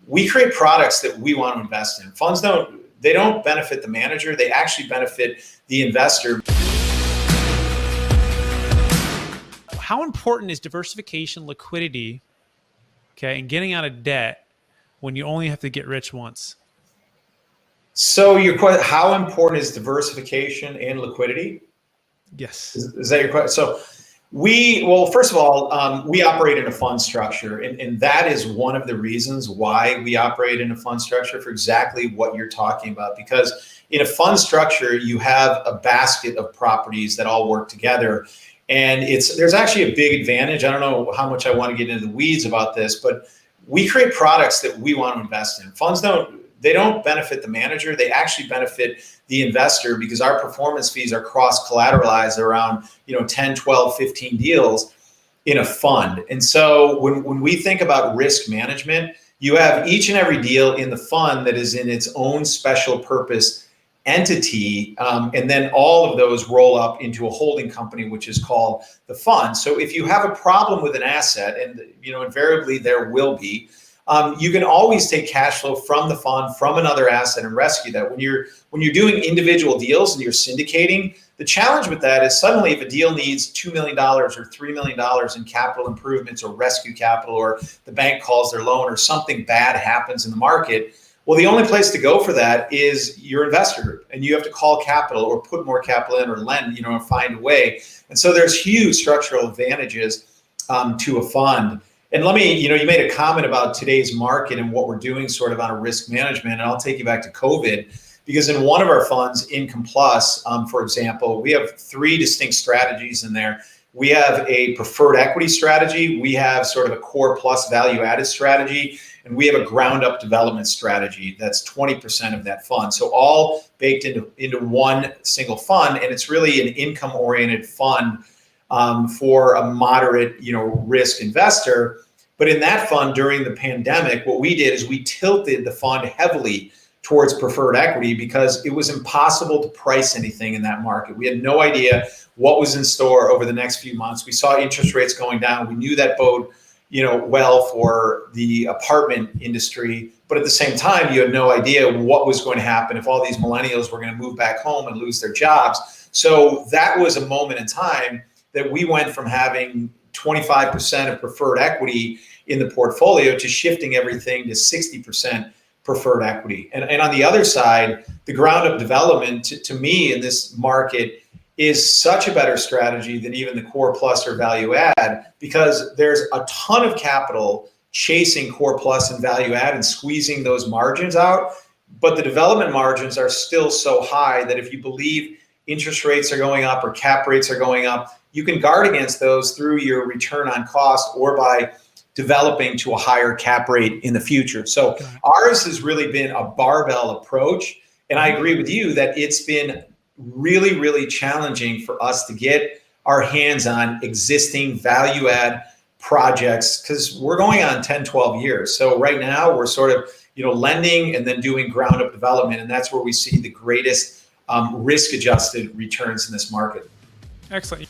we create products that we want to invest in. Funds they don't benefit the manager, they actually benefit the investor. How important is diversification, liquidity, okay, and getting out of debt when you only have to get rich once? So your question, how important is diversification and liquidity? Yes. Is that your question? So well, first of all, we operate in a fund structure, and that is one of the reasons why we operate in a fund structure, for exactly what you're talking about. Because in a fund structure, you have a basket of properties that all work together. And there's actually a big advantage. I don't know how much I want to get into the weeds about this, but we create products that we want to invest in. Funds they don't benefit the manager, they actually benefit the investor, because our performance fees are cross-collateralized around 10, 12, 15 deals in a fund. And so when we think about risk management, you have each and every deal in the fund that is in its own special purpose entity, and then all of those roll up into a holding company, which is called the fund. So if you have a problem with an asset, and invariably there will be, you can always take cash flow from the fund, from another asset, and rescue that. When you're doing individual deals and you're syndicating, the challenge with that is suddenly if a deal needs $2 million or $3 million in capital improvements or rescue capital, or the bank calls their loan, or something bad happens in the market, well, the only place to go for that is your investor group, and you have to call capital or put more capital in, or lend, or find a way. And so there's huge structural advantages to a fund. And let me, you made a comment about today's market and what we're doing sort of on a risk management, and I'll take you back to COVID, because in one of our funds, Income Plus, for example, we have 3 distinct strategies in there. We have a preferred equity strategy, we have sort of a core plus value added strategy, and we have a ground up development strategy that's 20% of that fund. So all baked into one single fund, and it's really an income oriented fund for a moderate, risk investor. But in that fund during the pandemic, what we did is we tilted the fund heavily towards preferred equity, because it was impossible to price anything in that market. We had no idea what was in store over the next few months. We saw interest rates going down. We knew that bode, well for the apartment industry. But at the same time, you had no idea what was going to happen if all these millennials were going to move back home and lose their jobs. So that was a moment in time that we went from having 25% of preferred equity in the portfolio to shifting everything to 60% preferred equity. And on the other side, the ground up development to me in this market is such a better strategy than even the core plus or value add, because there's a ton of capital chasing core plus and value add and squeezing those margins out. But the development margins are still so high that if you believe interest rates are going up or cap rates are going up, you can guard against those through your return on cost or by developing to a higher cap rate in the future. So ours has really been a barbell approach. And I agree with you that it's been really, really challenging for us to get our hands on existing value add projects, because we're going on 10, 12 years. So right now we're sort of, lending and then doing ground up development. And that's where we see the greatest risk adjusted returns in this market. Excellent.